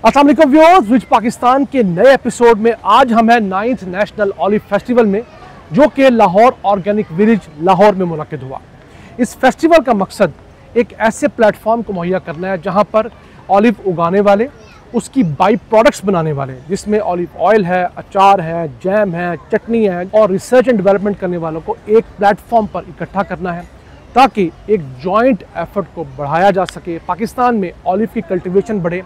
अस्सलाम वालेकुम viewers, rich Pakistan के नए एपिसोड में आज हम हैं 9th नेशनल ऑलिव फेस्टिवल में, जो कि लाहौर ऑर्गेनिक विलेज लाहौर में मुनक्किद हुआ। इस फेस्टिवल का मकसद एक ऐसे प्लेटफॉर्म को मुहैया करना है जहां पर ऑलिव उगाने वाले, उसकी बाई प्रोडक्ट्स बनाने वाले, जिसमें ऑलिव ऑयल है, अचार है, जैम है, चटनी है, और रिसर्च एंड डेवलपमेंट करने वालों को एक प्लेटफॉर्म पर इकट्ठा करना है ताकि एक जॉइंट एफर्ट को बढ़ाया जा सके। पाकिस्तान में ऑलिव की कल्टीवेशन बढ़े,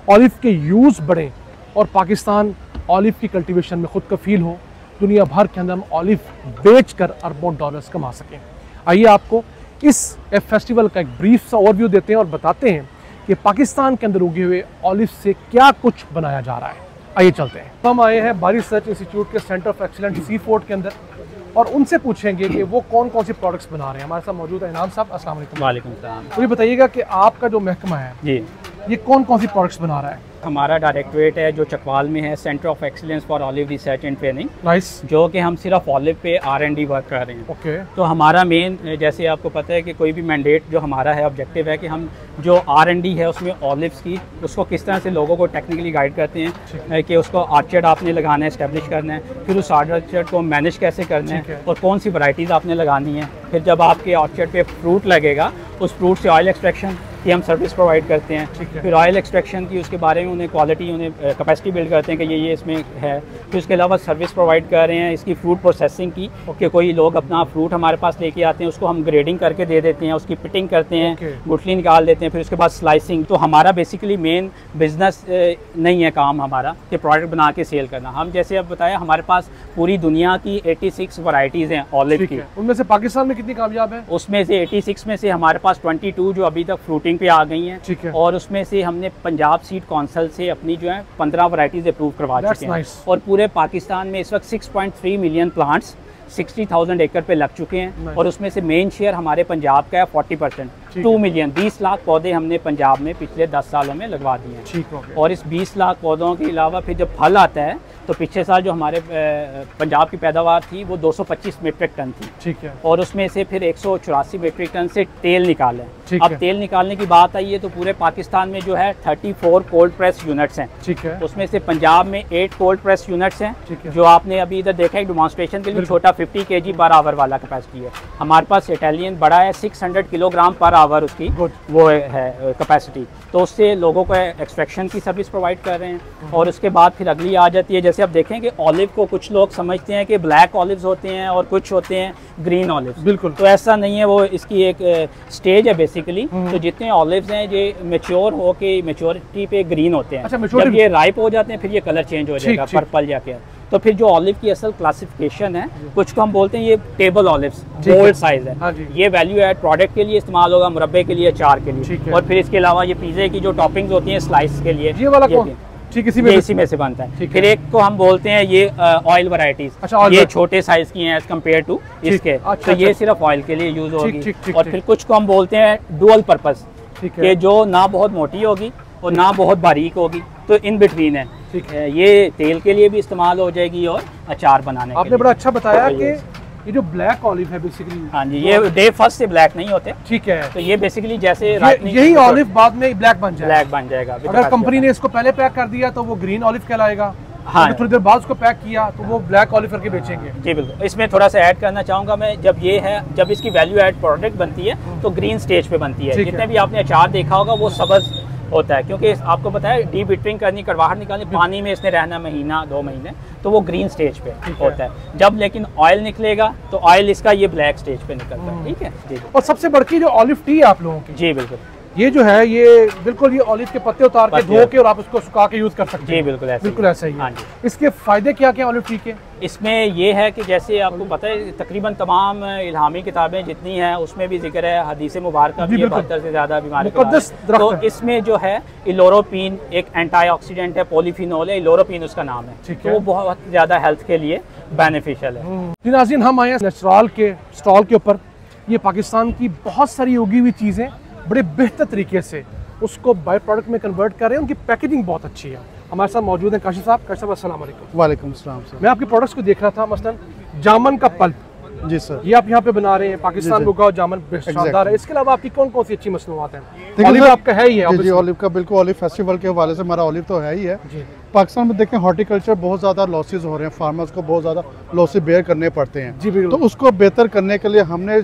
ऑलिव के यूज़ बढ़ें और पाकिस्तान ऑलिव की कल्टीवेशन में खुद कफील हो, दुनिया भर के अंदर हम ऑलिव बेचकर अरबों डॉलर्स कमा सकें। आइए आपको इस फेस्टिवल का एक ब्रीफ सा ओवरव्यू देते हैं और बताते हैं कि पाकिस्तान के अंदर उगे हुए ऑलिव से क्या कुछ बनाया जा रहा है। आइए चलते हैं। हम आए हैं बारी रिसर्च इंस्टीट्यूट के सेंटर ऑफ एक्सीलेंस सी फोर्ट के अंदर और उनसे पूछेंगे कि वो कौन कौन सी प्रोडक्ट्स बना रहे हैं। हमारे साथ मौजूद है इनाम साहब। अस्सलाम वालेकुम। वालेकुम सलाम। मुझे बताइएगा कि आपका जो महकमा है जी, ये कौन कौन सी प्रोडक्ट्स बना रहा है? हमारा डायरेक्टरेट है जो चकवाल में है, centre of excellence for olive research and training, nice. जो कि हम सिर्फ ऑलिव पे R&D वर्क कर रहे हैं। ओके। तो हमारा मेन, जैसे आपको पता है कि कोई भी मैंडेट जो हमारा है, ऑब्जेक्टिव है कि हम जो R&D है उसमें ऑलिव्स की, उसको किस तरह से लोगों को टेक्निकली गाइड करते हैं कि उसको आर्चर्ड आपने लगाना है, इस्टेब्लिश करना है, फिर उस आर्चर्ड को मैनेज कैसे करना है और कौन सी वैरायटीज़ आपने लगानी है। फिर जब आपके आर्चर्ड पे फ्रूट लगेगा, उस फ्रूट से ऑयल एक्सट्रैक्शन की हम सर्विस प्रोवाइड करते हैं। फिर ऑयल एक्सट्रैक्शन की, उसके बारे में उन्हें क्वालिटी, उन्हें कैपेसिटी बिल्ड करते हैं कि ये इसमें है। फिर उसके अलावा सर्विस प्रोवाइड कर रहे हैं इसकी फ्रूट प्रोसेसिंग की, कि कोई लोग अपना फ्रूट हमारे पास लेके आते हैं, उसको हम ग्रेडिंग करके दे देते हैं, उसकी पिटिंग करते हैं, गुठली निकाल देते हैं, फिर उसके बाद स्लाइसिंग। तो हमारा बेसिकली मेन बिजनेस नहीं है काम हमारा कि प्रोडक्ट बना के सेल करना। हम जैसे अब बताया, हमारे पास पूरी दुनिया की 86 वैरायटीज़ हैं ऑलिव की। उनमें से पाकिस्तान में कितनी कामयाब है? उसमें से 86 में से हमारे पास 22 जो अभी तक फ्रूटिंग पे आ गई हैं, और उसमें से हमने पंजाब सीड काउंसिल से अपनी जो है 15 वैरायटीज अप्रूव करवा चुके हैं। और पूरे पाकिस्तान में इस वक्त 6.3 मिलियन प्लांट्स 60,000 एकड़ पे लग चुके हैं, और उसमें से मेन शेयर हमारे पंजाब का है 40%। 2 मिलियन 20 लाख पौधे हमने पंजाब में पिछले 10 सालों में लगवा दिए हैं। और इस 20 लाख पौधों के अलावा फिर जब फल आता है, तो पिछले साल जो हमारे पंजाब की पैदावार थी वो 225 मीट्रिक टन थी। ठीक है। और उसमें से फिर 184 मीट्रिक टन से तेल निकाले। अब तेल निकालने की बात आई है तो पूरे पाकिस्तान में जो है 34 कोल्ड प्रेस यूनिट्स हैं। ठीक है। उसमें से पंजाब में 8 कोल्ड प्रेस यूनिट्स हैं, जो आपने अभी इधर देखा है डेमोन्स्ट्रेशन के लिए, छोटा 50 kg पर आवर वाला कैपेसिटी है। हमारे पास इटालियन बड़ा है, 600 किलोग्राम पर आवर उसकी वो है कैपेसिटी। तो उससे लोगों को एक्सट्रैक्शन की सर्विस प्रोवाइड कर रहे हैं। और उसके बाद फिर अगली आ जाती है, जैसे आप देखें कि ऑलिव को कुछ लोग समझते हैं कि ब्लैक ऑलिव्स होते हैं और कुछ होते हैं ग्रीन ऑलिव्स। बिल्कुल, तो ऐसा नहीं है। वो इसकी एक स्टेज है बेसिकली। तो जितने ऑलिव्स हैं ये मेच्योर हो के मेच्योरिटी पे ग्रीन होते हैं। अच्छा, जब ये राइप हो जाते हैं फिर ये कलर चेंज हो जाएगा, पर्पल या क्या। तो फिर जो ऑलिव की असल क्लासिफिकेशन है, कुछ को हम बोलते हैं ये टेबल ऑलिव्स, बोल्ड साइज है। ये वैल्यू एड प्रोडक्ट के लिए इस्तेमाल होगा, मुरब्बे के लिए, अचार के लिए। और फिर इसके अलावा ये पिज़्ज़े की जो टॉपिंग्स होती हैं स्लाइस के लिए, ये वाला ठीक इसी में से बनता है। फिर एक को हम बोलते हैं ये ऑयल वैरायटीज। अच्छा, ये छोटे साइज की हैं एज कम्पेयर टू इसके। तो ये सिर्फ ऑयल के लिए यूज होगी। और फिर कुछ को हम बोलते हैं डुअल पर्पस, कि जो ना बहुत मोटी होगी और ना बहुत बारीक होगी, तो इन बिटवीन है। ये तेल के लिए भी इस्तेमाल हो जाएगी और अचार बनाने के लिए। आपने बड़ा अच्छा बताया कि ये जो ब्लैक ऑलिव है बेसिकली, हाँ जी, ये डे फर्स्ट से ब्लैक नहीं होते। ठीक है। तो ये बेसिकली जैसे यही ऑलिव बाद में ब्लैक बन जाएगा। अगर कंपनी ने इसको पहले पैक कर दिया तो वो ग्रीन ऑलिव कहलाएगा। हाँ, थोड़ी देर बाद उसको पैक किया तो वो ब्लैक ऑलिव करके बेचेंगे। जी बिल्कुल। इसमें थोड़ा सा ऐड करना चाहूँगा मैं, जब इसकी वैल्यू एड प्रोडक्ट बनती है तो ग्रीन स्टेज पे बनती है। जितने भी आपने अचार देखा होगा वो सब्ज होता है, क्योंकि आपको पता है डी बिटरिंग करनी, कड़वाहट निकालनी, पानी में इसने रहना महीना 2 महीने, तो वो ग्रीन स्टेज पे होता है। जब लेकिन ऑयल निकलेगा तो ऑयल इसका ये ब्लैक स्टेज पे निकलता है। ठीक है जी। और सबसे बड़की जो ऑलिव टी है आप लोगों की, जी बिल्कुल, ये जो है ये बिल्कुल ये ऑलिव के पत्ते उतार के धो के और आप उसको सुखा के यूज कर सकते हैं। जी बिल्कुल ऐसा ही। हाँ जी। इसके फायदे क्या क्या ऑलिव टी के? इसमें ये है कि जैसे आपको पता है तकरीबन तमाम इल्हामी किताबें जितनी हैं उसमें भी जिक्र है, हदीस मुबारक भी 72 से ज़्यादा बीमारी का। तो इसमें जो है इलोरोपिन एक एंटीऑक्सीडेंट है, पॉलीफिनोल है, इलोरोपिन उसका नाम है। तो वो बहुत ज़्यादा हेल्थ के लिए बेनिफिशियल है। नाज़रीन, हम आए हैं नेचुरल के स्टॉल के ऊपर। ये पाकिस्तान की बहुत सारी उगी हुई चीज़ें बड़े बेहतर तरीके से उसको बाय प्रोडक्ट में कन्वर्ट कर रहे हैं। उनकी पैकेजिंग बहुत अच्छी है। हमारे साथ मौजूद हैं काशिफ साहब। काशिफ साहब अस्सलाम वालेकुम। वालेकुम अस्सलाम। मैं आपके प्रोडक्ट्स को देख रहा था, मसलन जामन का पल्प, जी सर। ये आप यहाँ पे बना रहे हैं, पाकिस्तान में उगाओ जामुन शानदार है। इसके अलावा आपकी कौन कौन सी अच्छी मसनूआत हैं? ऑलिव आपका है ही है। जी ऑलिव का बिल्कुल, ऑलिव फेस्टिवल के हवाले से हमारा ऑलिव तो है ही है। पाकिस्तान में देखें हॉर्टिकल्चर बहुत ज़्यादा लॉसेज हो रहे हैं, फार्मर्स को बहुत ज़्यादा लॉसेज बेयर करने पड़ते हैं। तो उसको बेहतर करने के लिए हमने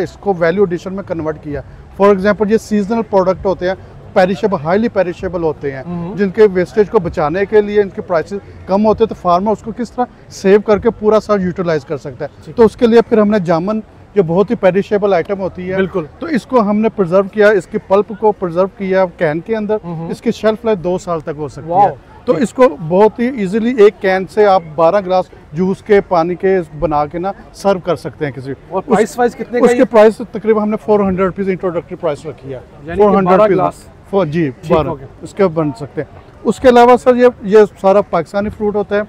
इसको वैल्यू एडिशन में कन्वर्ट किया। फॉर एग्जांपल ये सीजनल प्रोडक्ट होते हैं, पेरिशेबल, हाईली पेरिशेबल होते हैं, जिनके वेस्टेज को बचाने के लिए इनके प्राइसेस कम होते हैं, तो फार्मर उसको किस तरह सेव करके पूरा साल यूटिलाइज कर सकता है। तो उसके लिए फिर हमने जामुन, जो बहुत ही पेरिशेबल आइटम होती है, बिल्कुल, तो इसको हमने प्रिजर्व किया, इसकी पल्प को प्रिजर्व किया कैन के अंदर। इसकी शेल्फ लाइफ 2 साल तक हो सकती है। तो इसको बहुत ही इजीली एक कैन से आप 12 ग्लास जूस के, पानी के बना के ना सर्व कर सकते हैं किसी। और प्राइस वाइज कितने का? उसके प्राइस तकरीबन हमने 400 रुपीज़ इंट्रोडक्टरी प्राइस रखी है। 400 रुपीज़ जी 12 इसके बन सकते हैं। उसके अलावा सर ये सारा पाकिस्तानी फ्रूट होता है।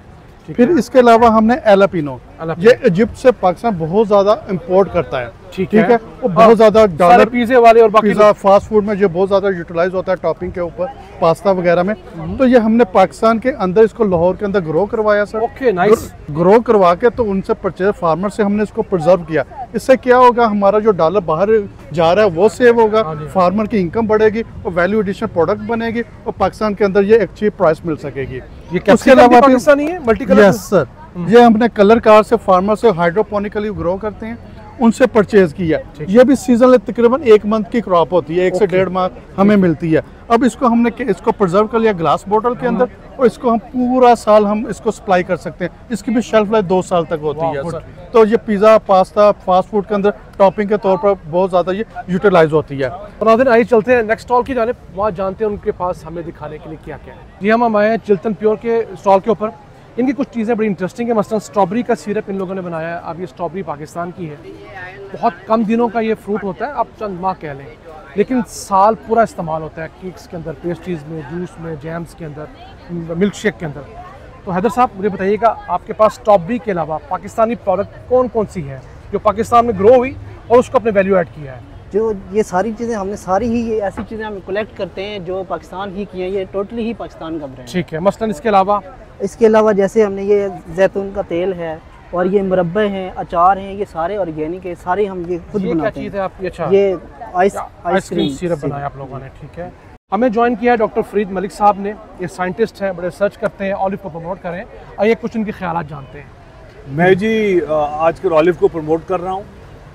फिर इसके अलावा हमने एलापिनो, ये इजिप्ट से पाकिस्तान बहुत ज़्यादा इंपोर्ट करता है। ठीक है, वो बहुत ज़्यादा डॉलर पिज़्ज़ा वाले और बाकी पिज़्ज़ा फास्ट फूड में जो बहुत ज़्यादा यूटिलाइज होता है टॉपिंग के ऊपर, पास्ता वगैरह में। तो ये हमने पाकिस्तान के अंदर इसको लाहौर के अंदर ग्रो करवाया सर। Okay, nice. ग्रो करवा के तो उनसे परचेज फार्मर से हमने इसको प्रिजर्व किया। इससे क्या होगा, हमारा जो डॉलर बाहर जा रहा है वो सेव होगा, फार्मर की इनकम बढ़ेगी और वैल्यू एडिशन प्रोडक्ट बनेगी और पाकिस्तान के अंदर ये अच्छी प्राइस मिल सकेगी। उसके अलावा पाकिस्तानी है मल्टी कलर? यस सर, ये हमने कलर कार से फार्मर से हाइड्रोपोनिकली ग्रो करते हैं, उनसे परचेज किया। ये भी सीजन तकरीबन 1 मंथ की क्रॉप होती है, 1 से 1.5 माह हमें मिलती है। अब इसको हमने इसको प्रिजर्व कर लिया ग्लास बोतल के अंदर और इसको हम पूरा साल हम इसको सप्लाई कर सकते हैं। इसकी भी शेल्फ लाइफ 2 साल तक होती है सर। तो ये पिज़्ज़ा, पास्ता, फास्ट फूड के अंदर टॉपिंग के तौर पर बहुत ज़्यादा ये यूटिलाइज होती है। नाज़रीन आइए चलते हैं नेक्स्ट स्टॉल की जानिब, वहाँ जानते हैं उनके पास हमें दिखाने के लिए क्या क्या है। जी हम आए हैं चिल्तन प्योर के स्टॉल के ऊपर। इनकी कुछ चीज़ें बड़ी इंटरेस्टिंग है, मसलन स्ट्रॉबेरी का सिरप इन लोगों ने बनाया है। अब ये स्ट्रॉबेरी पाकिस्तान की है, बहुत कम दिनों का ये फ्रूट होता है, आप चंद माह कह लें, लेकिन साल पूरा इस्तेमाल होता है केक्स के अंदर, पेस्ट्रीज़ में, जूस में, जैम्स के अंदर, मिल्क शेक के अंदर। तो हैदर साहब मुझे बताइएगा, आपके पास स्ट्रॉबेरी के अलावा पाकिस्तानी प्रोडक्ट कौन कौन सी है जो पाकिस्तान में ग्रो हुई और उसको अपने वैल्यू ऐड किया है? जो ये सारी चीज़ें हमने सारी ही ये ऐसी चीज़ें हम कलेक्ट करते हैं जो पाकिस्तान ही की हैं, ये टोटली ही पाकिस्तान का ब्रांड। ठीक है, मसलन इसके अलावा जैसे हमने ये जैतून का तेल है और ये मुरब्बे हैं, अचार हैं, ये सारे ऑर्गेनिक है, सारे हम ये खुद बनाते हैं। अच्छा, ये आइसक्रीम सिरप बनाया आप लोगों ने। ठीक है, हमें ज्वाइन किया है डॉक्टर फरीद मलिक साहब ने। ये साइंटिस्ट हैं, बड़े रिसर्च करते हैं, ऑलिव को प्रमोट कर रहे हैं। आइए कुछ उनके ख्यालात जानते हैं। मैं जी आजकल ऑलिव को प्रमोट कर रहा हूँ।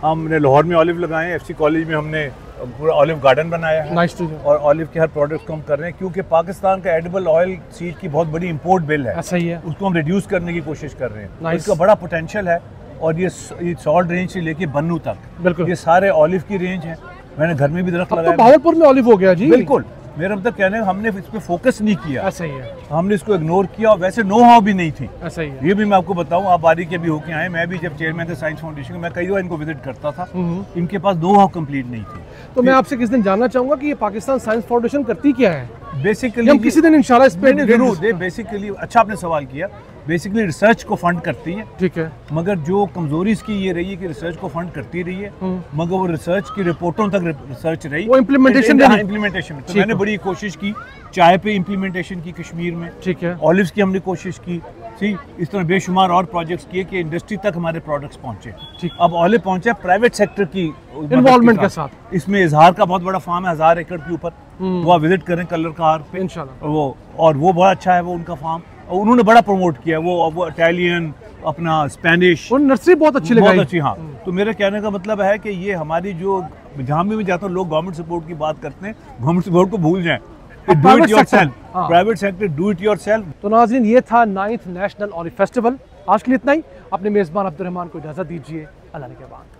हमने लाहौर में ऑलिव लगाए हैं, FC कॉलेज में हमने पूरा ऑलिव गार्डन बनाया है। और ऑलिव के हर प्रोडक्ट को हम कर रहे हैं क्योंकि पाकिस्तान का एडिबल ऑयल सीड की बहुत बड़ी इंपोर्ट बिल है। सही है, उसको हम रिड्यूस करने की कोशिश कर रहे हैं। इसका बड़ा पोटेंशियल है और ये सॉल्ट रेंज से लेके बन्नू तक, बिल्कुल ये सारे ऑलिव की रेंज है। मैंने घर में भी दरख्त लगाया। तो भावलपुर में ऑलिव हो गया जी। बिल्कुल, मेरा मतलब कहने हमने इस पे फोकस नहीं किया। ऐसा ही है, हमने इसको इग्नोर किया और वैसे नो हाउ भी नहीं थी। ऐसा ही है, ये भी मैं आपको बताऊं, आप बारी के भी होके आए। मैं भी जब चेयरमैन थे साइंस फाउंडेशन में, मैं कई बार इनको विजिट करता था, इनके पास नो हाउ कंप्लीट नहीं थी। तो मैं आपसे किस दिन जानना चाहूंगा कि ये पाकिस्तान साइंस फाउंडेशन करती क्या है? बेसिकली हम किसी दिन इंशाल्लाह इस पे जरूर दे। बेसिकली अच्छा आपने सवाल किया, बेसिकली रिसर्च को फंड करती है। ठीक है, मगर जो कमजोरी इसकी ये रही है कि रिसर्च को फंड करती रही है, मगर वो रिसर्च की रिपोर्टों तक रिसर्च रही, वो इम्प्लीमेंटेशन में। तो मैंने बड़ी कोशिश की, चाय पे इम्प्लीमेंटेशन की कश्मीर में। ठीक है, ऑलिव्स की हमने कोशिश की। इस तरह बेशुमार और प्रोजेक्ट्स किए कि इंडस्ट्री तक हमारे प्रोडक्ट्स पहुंचे। अब ऑलिव पहुंचे प्राइवेट सेक्टर की इन्वॉल्वमेंट के साथ। इसमें इजहार का बहुत बड़ा फार्म है 1000 एकड़ के ऊपर, वो आप विजिट करें कलर कार पे इंशाल्लाह। वो बहुत अच्छा है वो उनका फार्म, उन्होंने बड़ा प्रमोट किया। वो इटालियन, अपना स्पेनिश, नर्सरी बहुत अच्छी लगाई, बहुत अच्छी। हाँ, तो मेरे कहने का मतलब है कि ये हमारी जो, जहाँ भी मैं जाता हूँ लोग गवर्नमेंट सपोर्ट की बात करते हैं, गवर्नमेंट सपोर्ट को भूल जाएं, do it yourself, private sector do it yourself. तो नाज़रीन ये था 9th नेशनल ऑलिव फेस्टिवल। आज के लिए इतना ही। अपने मेज़बान अब्दुल रहमान को इजाज़त दीजिए। अल्लाह के बाद।